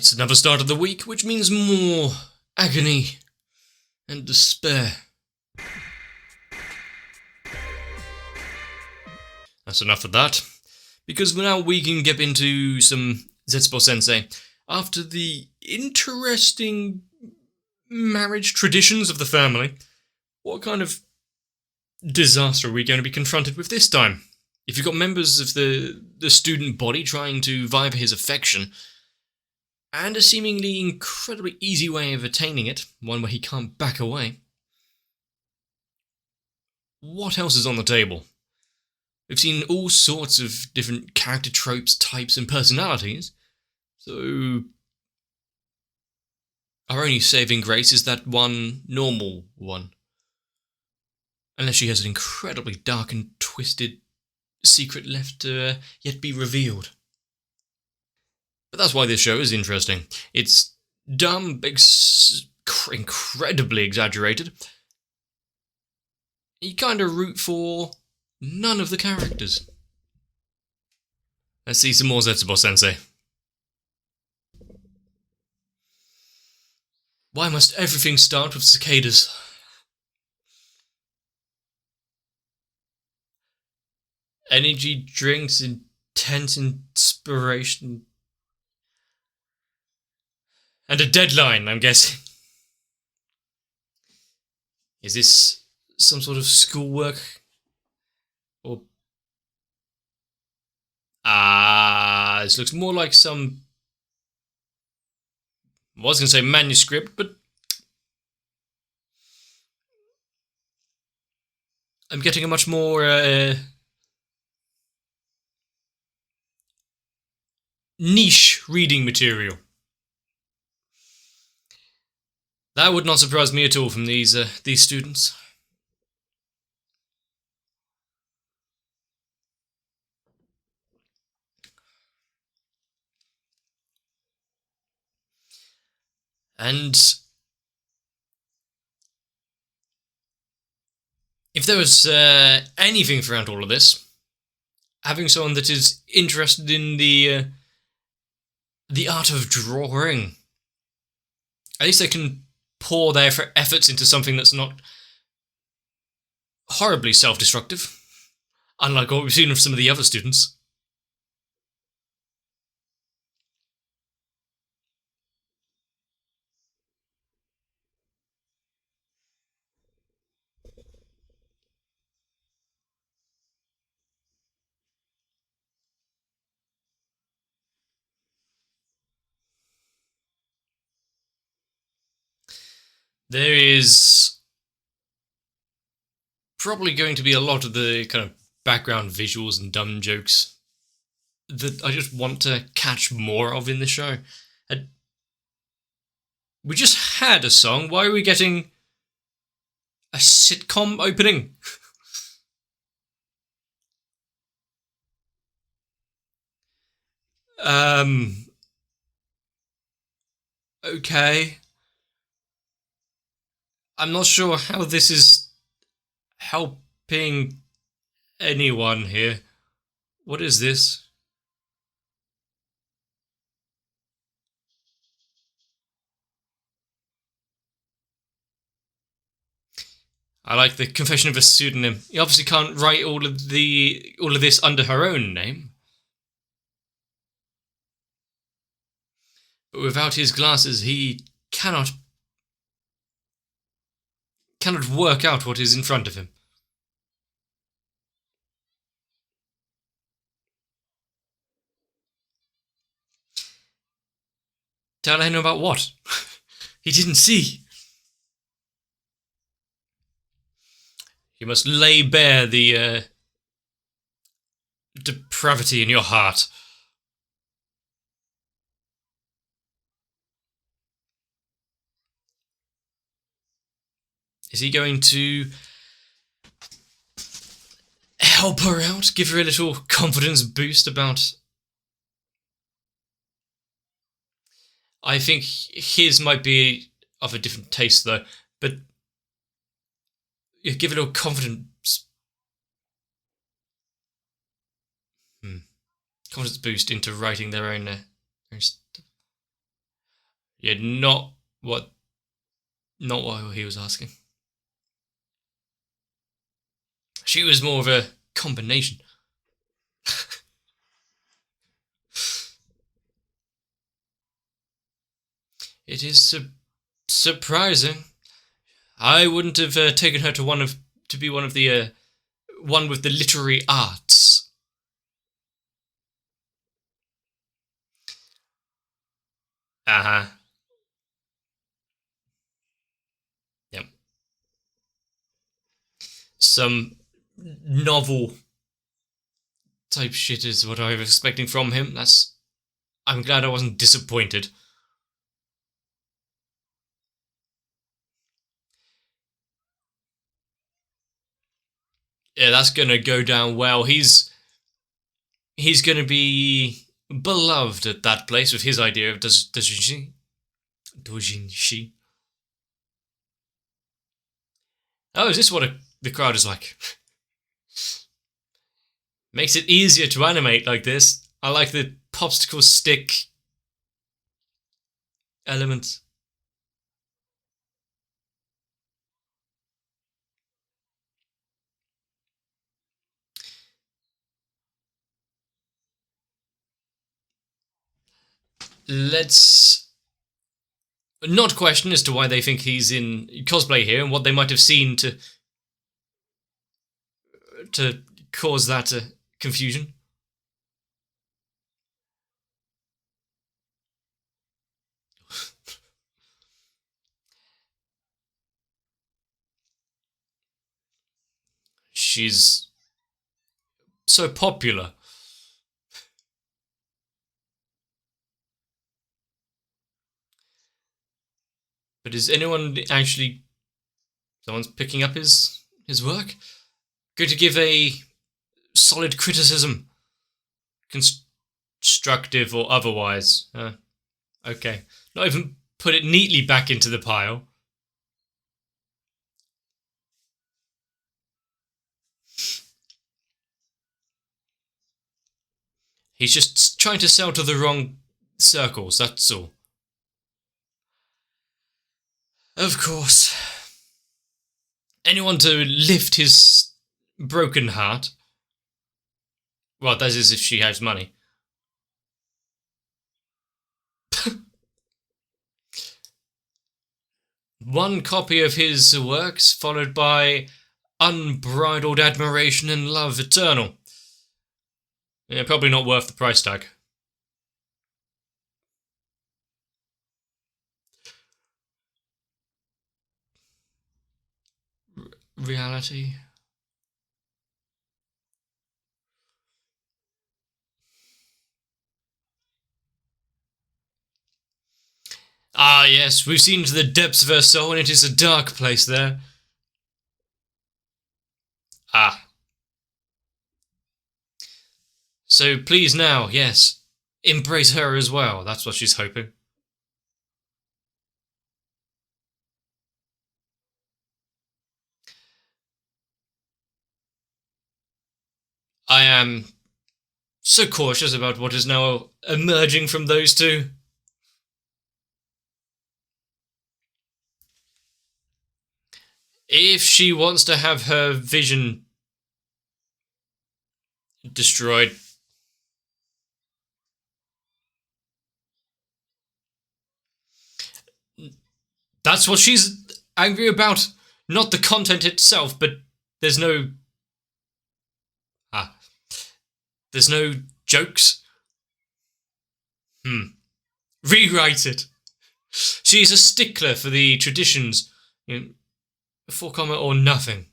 It's another start of the week, which means more agony and despair. That's enough of that, because now we can get into some Zetsubou Sensei. After the interesting marriage traditions of the family, what kind of disaster are we going to be confronted with this time? If you've got members of the student body trying to vie for his affection, and a seemingly incredibly easy way of attaining it, one where he can't back away, what else is on the table? We've seen all sorts of different character tropes, types, and personalities, so our only saving grace is that one normal one. Unless she has an incredibly dark and twisted secret left to yet be revealed. But that's why this show is interesting. It's dumb, incredibly exaggerated. You kind of root for none of the characters. Let's see some more Zetsubou Sensei. Why must everything start with cicadas? Energy drinks, intense inspiration, and a deadline, I'm guessing. Is this some sort of schoolwork? Or... this looks more like some... I was going to say manuscript, but... I'm getting a much more... niche reading material. That would not surprise me at all from these students. And if there was anything throughout all of this, having someone that is interested in the art of drawing, at least they can pour their efforts into something that's not horribly self-destructive, unlike what we've seen with some of the other students. There is probably going to be a lot of the kind of background visuals and dumb jokes that I just want to catch more of in the show. And we just had a song. Why are we getting a sitcom opening? Okay. I'm not sure how this is helping anyone here. What is this? I like the confession of a pseudonym. He obviously can't write all of this under her own name. But without his glasses, he cannot work out what is in front of him. Tell him about what? He didn't see. You must lay bare the depravity in your heart. Is he going to help her out? Give her a little confidence boost about... I think his might be of a different taste, though, but you give it a little confidence... confidence boost into writing their own stuff. Yeah, not what he was asking. She was more of a combination. It is surprising. I wouldn't have taken her to be one of the one with the literary arts. Uh-huh. Yep. Some novel type shit is what I was expecting from him. I'm glad I wasn't disappointed. Yeah, that's gonna go down well. He's gonna be beloved at that place with his idea of dojinshi. Oh, is this what the crowd is like? Makes it easier to animate like this. I like the popsicle stick element. Let's not question as to why they think he's in cosplay here and what they might have seen to cause that confusion. She's so popular. But is anyone actually someone's picking up his work? Going to give a solid criticism, constructive or otherwise. Okay, not even put it neatly back into the pile. He's just trying to sell to the wrong circles, that's all. Of course. Anyone to lift his broken heart? Well, that is if she has money. One copy of his works, followed by unbridled admiration and love eternal. Yeah, probably not worth the price tag. Reality. Ah, yes, we've seen to the depths of her soul, and it is a dark place there. Ah. So please now, yes, embrace her as well. That's what she's hoping. I am so cautious about what is now emerging from those two. If she wants to have her vision destroyed, that's what she's angry about. Not the content itself, but there's no. Ah. There's no jokes. Rewrite it. She's a stickler for the traditions. For comma or nothing.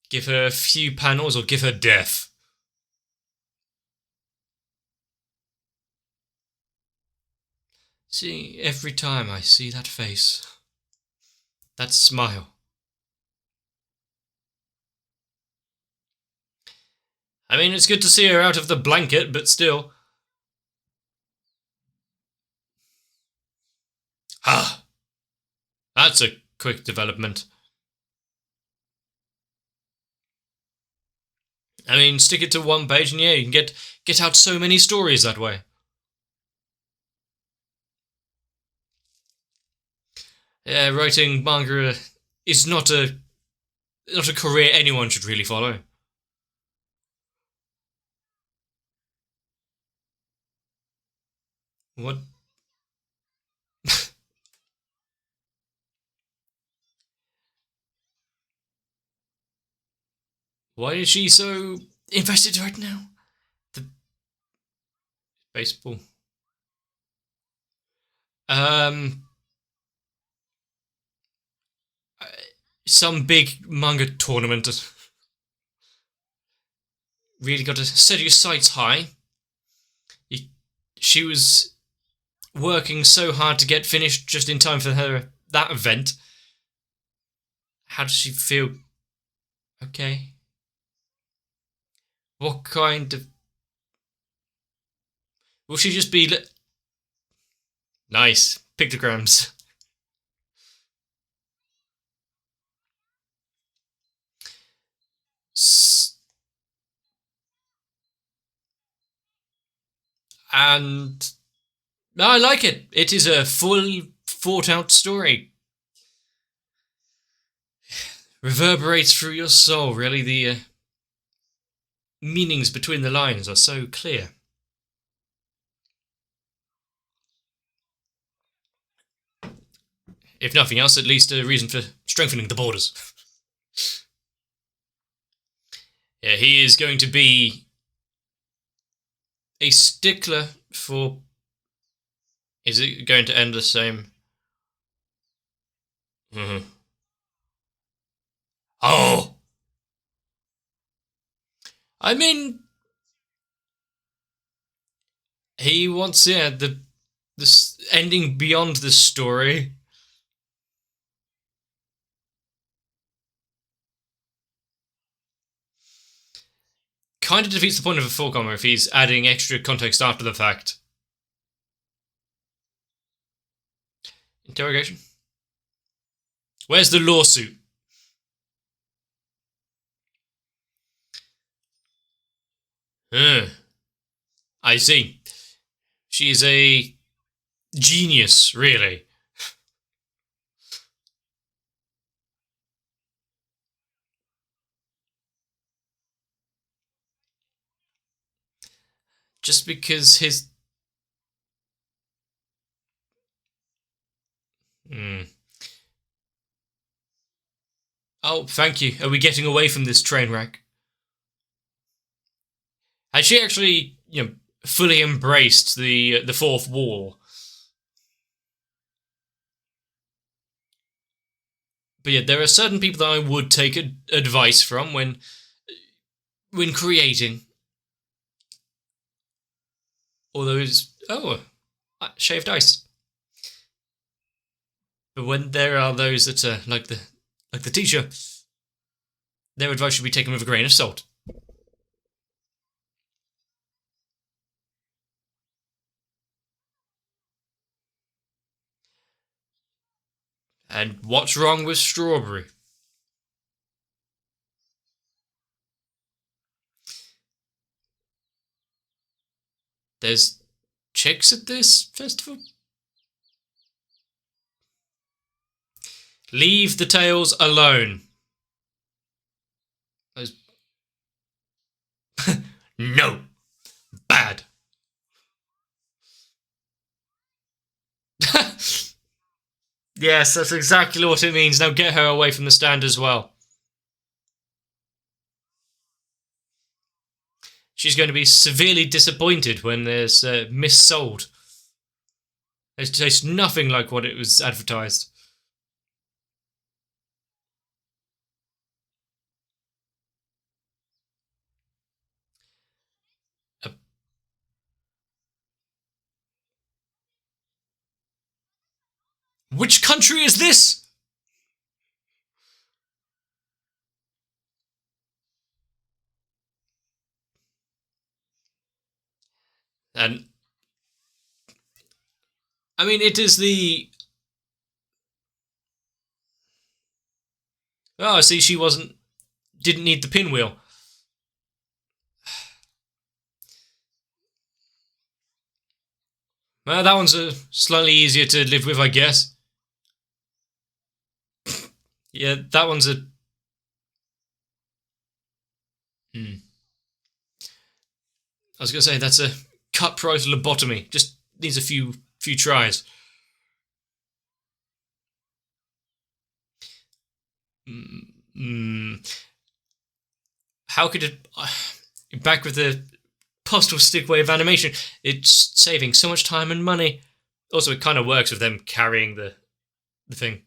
Give her a few panels or give her death. See, every time I see that face, that smile. I mean, it's good to see her out of the blanket, but still. Ah, that's a quick development. I mean, stick it to one page and yeah, you can get out so many stories that way. Writing manga is not a career anyone should really follow. What? Why is she so invested right now? The baseball. Um, some big manga tournament. Really got to set your sights high. She was working so hard to get finished just in time for that event. How does she feel? Okay. What kind of... Will she just be... Nice. Pictograms. And I like it. It is a full, thought-out story. Reverberates through your soul. Really, the meanings between the lines are so clear. If nothing else, at least a reason for strengthening the borders. Yeah, he is going to be a stickler for... Is it going to end the same? Mm-hmm. Oh! I mean... He wants, the ending beyond the story. Kind of defeats the point of a full comma if he's adding extra context after the fact. Interrogation? Where's the lawsuit? I see. She is a genius, really. Just because his... Oh, thank you. Are we getting away from this train wreck? Had she actually, fully embraced the fourth wall? But yeah, there are certain people that I would take advice from when creating. All those... Oh, shaved ice. But when there are those that are like the teacher, their advice should be taken with a grain of salt. And what's wrong with strawberry? There's chicks at this festival? Leave the tails alone. Those... No. Bad. Yes, that's exactly what it means. Now get her away from the stand as well. She's going to be severely disappointed when there's missold. It tastes nothing like what it was advertised. Which country is this? And I mean, it is the... Oh, see, she didn't need the pinwheel. Well, that one's slightly easier to live with, I guess. Yeah, that one's a. Hmm. I was gonna say that's a cut price lobotomy. Just needs a few tries. Mm, how could it? Back with the postal stick way of animation, it's saving so much time and money. Also, it kind of works with them carrying the thing.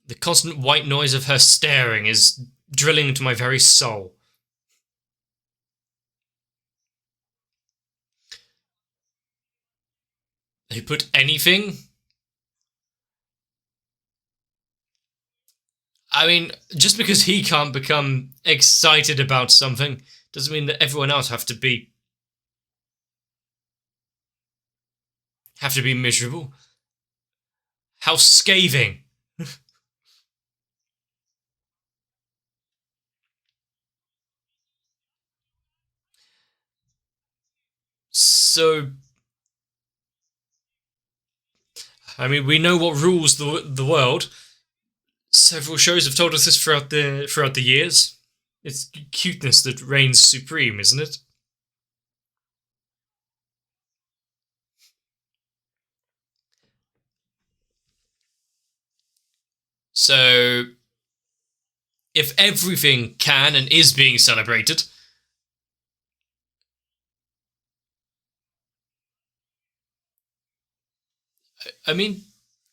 The constant white noise of her staring is drilling into my very soul. They put anything. I mean, just because he can't become excited about something doesn't mean that everyone else have to be miserable. How scathing. So, I mean, we know what rules the world. Several shows have told us this throughout the years. It's cuteness that reigns supreme, isn't it? So, if everything can and is being celebrated, I mean,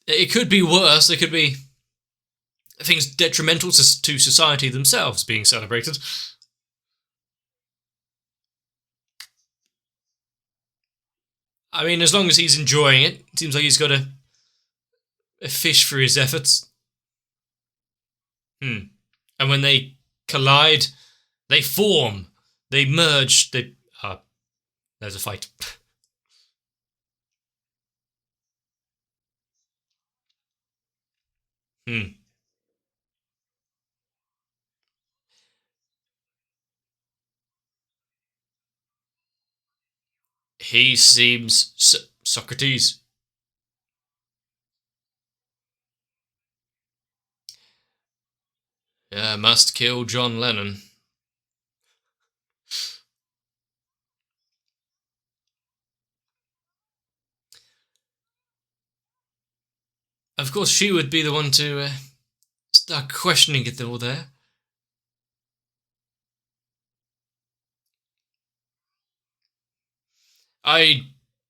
it could be worse. There could be things detrimental to society themselves being celebrated. I mean, as long as he's enjoying it, it seems like he's got a fish for his efforts. Hmm. And when they collide, they form, they merge, they. There's a fight. Hmm. He seems. Socrates. Yeah, must kill John Lennon. Of course, she would be the one to start questioning it all there. I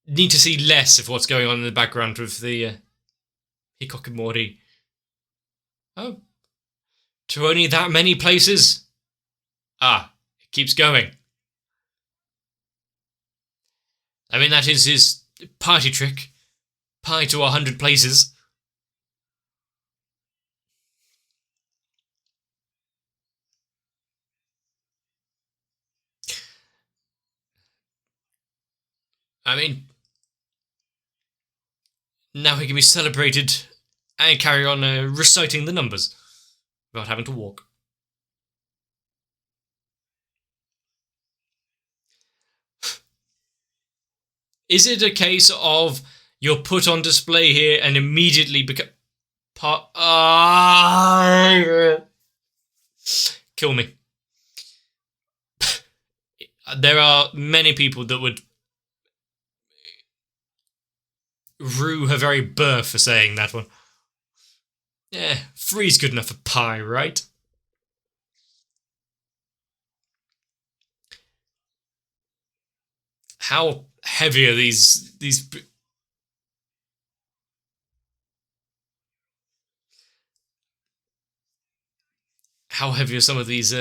need to see less of what's going on in the background with the Hikokomori. Oh, to only that many places? Ah, it keeps going. I mean, that is his party trick. Pie to 100 places. I mean, now he can be celebrated and carry on reciting the numbers without having to walk. Is it a case of you're put on display here and immediately become part? Kill me. There are many people that would rue her very birth for saying that one. Yeah, three's good enough for pie, right? How heavy are these? How heavy are some of these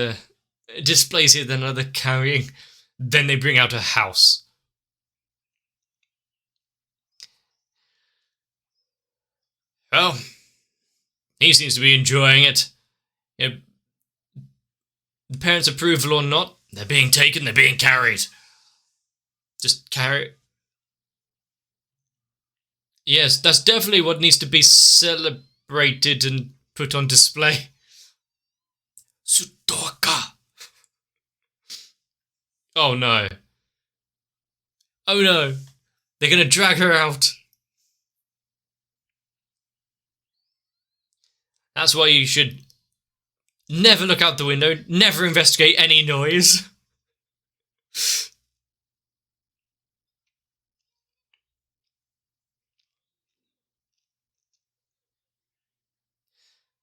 displays here than other carrying? Then they bring out a house. Well, he seems to be enjoying it. You know, the parents' approval or not, they're being taken, they're being carried. Just carry. Yes, that's definitely what needs to be celebrated and put on display. Sudoka. Oh no. Oh no. They're gonna drag her out. That's why you should never look out the window, never investigate any noise.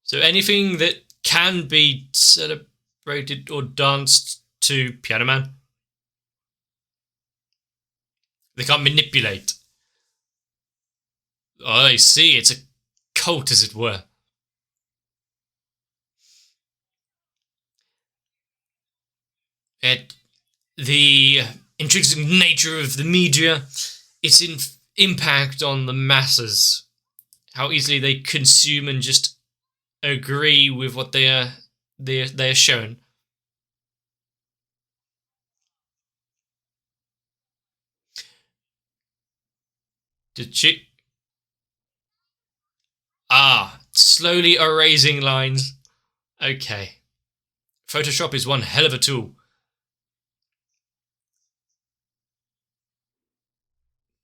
So anything that can be celebrated or danced to Piano Man, they can't manipulate. Oh, I see, it's a cult, as it were. The intrinsic nature of the media, its impact on the masses, how easily they consume and just agree with what they are shown. Did she? Slowly erasing lines. Okay. Photoshop is one hell of a tool.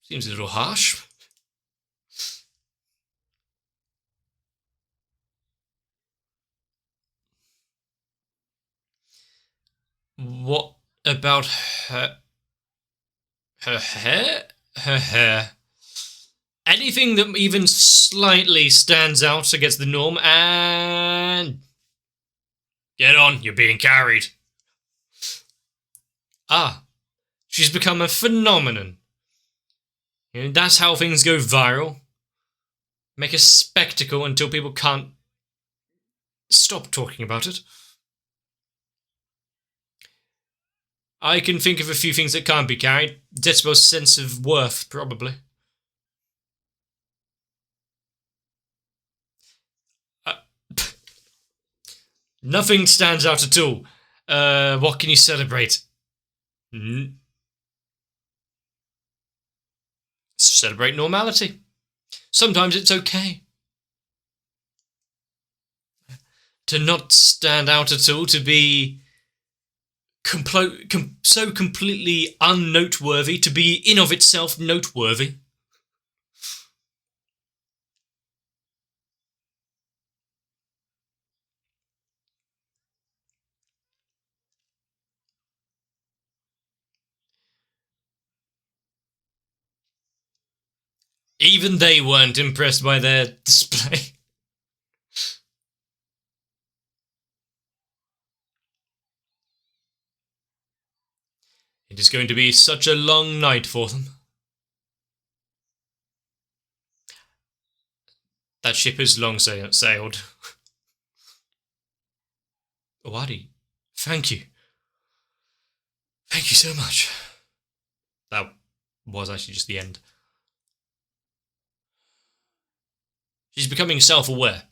Seems a little harsh. What about her? Her hair? Her hair. Anything that even slightly stands out against the norm, and get on, you're being carried. She's become a phenomenon. That's how things go viral. Make a spectacle until people can't stop talking about it. I can think of a few things that can't be carried. Zetsubou's sense of worth, probably. Nothing stands out at all. What can you celebrate? Celebrate normality. Sometimes it's okay to not stand out at all, to be so completely unnoteworthy, to be in of itself noteworthy. Even they weren't impressed by their display. It is going to be such a long night for them. That ship has long sailed. Owari, thank you. Thank you so much. That was actually just the end. She's becoming self-aware.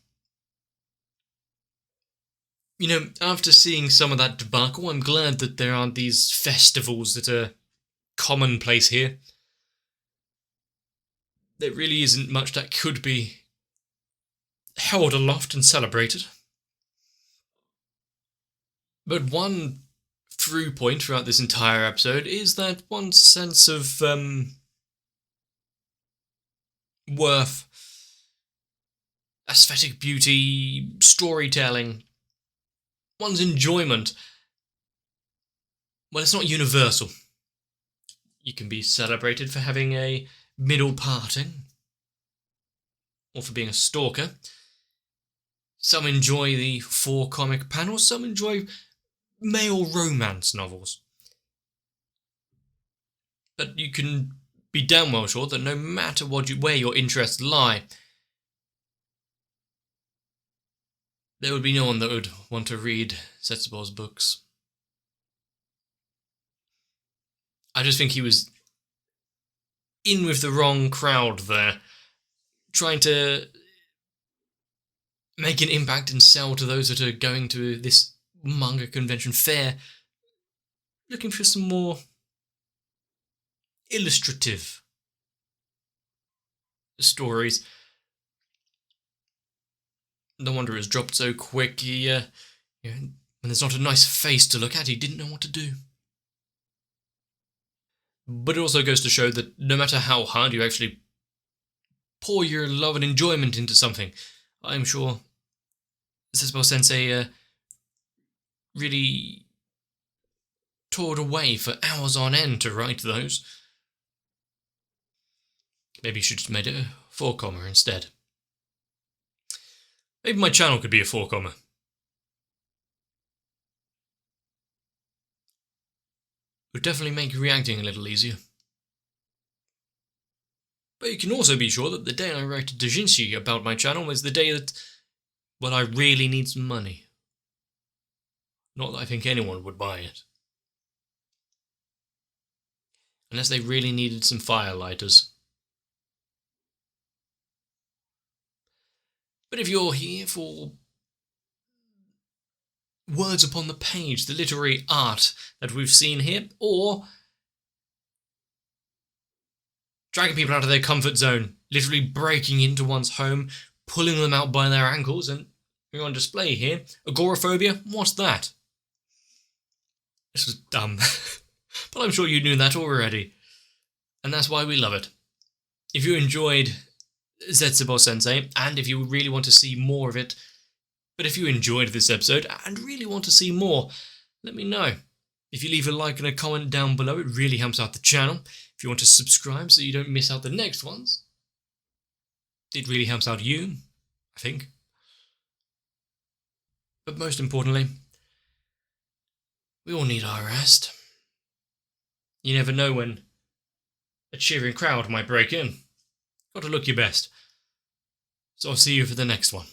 After seeing some of that debacle, I'm glad that there aren't these festivals that are commonplace here. There really isn't much that could be held aloft and celebrated. But one through point throughout this entire episode is that one sense of worth, aesthetic beauty, storytelling, one's enjoyment. Well, it's not universal. You can be celebrated for having a middle parting, or for being a stalker. Some enjoy the 4 comic panels, some enjoy male romance novels. But you can be damn well sure that no matter where your interests lie, there would be no one that would want to read Zetsubou's books. I just think he was in with the wrong crowd there, trying to make an impact and sell to those that are going to this manga convention fair, looking for some more illustrative stories. No wonder it was dropped so quick. When there's not a nice face to look at, he didn't know what to do. But it also goes to show that no matter how hard you actually pour your love and enjoyment into something, I'm sure Zetsubou Sensei really toiled away for hours on end to write those. Maybe you should have made it a 4-comma instead. Maybe my channel could be a 4-comma. It would definitely make reacting a little easier. But you can also be sure that the day I write to Dojinshi about my channel is the day that, well, I really need some money. Not that I think anyone would buy it. Unless they really needed some firelighters. But if you're here for words upon the page, the literary art that we've seen here, or dragging people out of their comfort zone, literally breaking into one's home, pulling them out by their ankles, and you're on display here, agoraphobia, what's that? This was dumb, but I'm sure you knew that already, and that's why we love it. If you enjoyed Zetsubou Sensei, and if you really want to see more of it, but if you enjoyed this episode and really want to see more, let me know. If you leave a like and a comment down below, it really helps out the channel. If you want to subscribe so you don't miss out the next ones, it really helps out you, I think. But most importantly, we all need our rest. You never know when a cheering crowd might break in. Got to look your best. So I'll see you for the next one.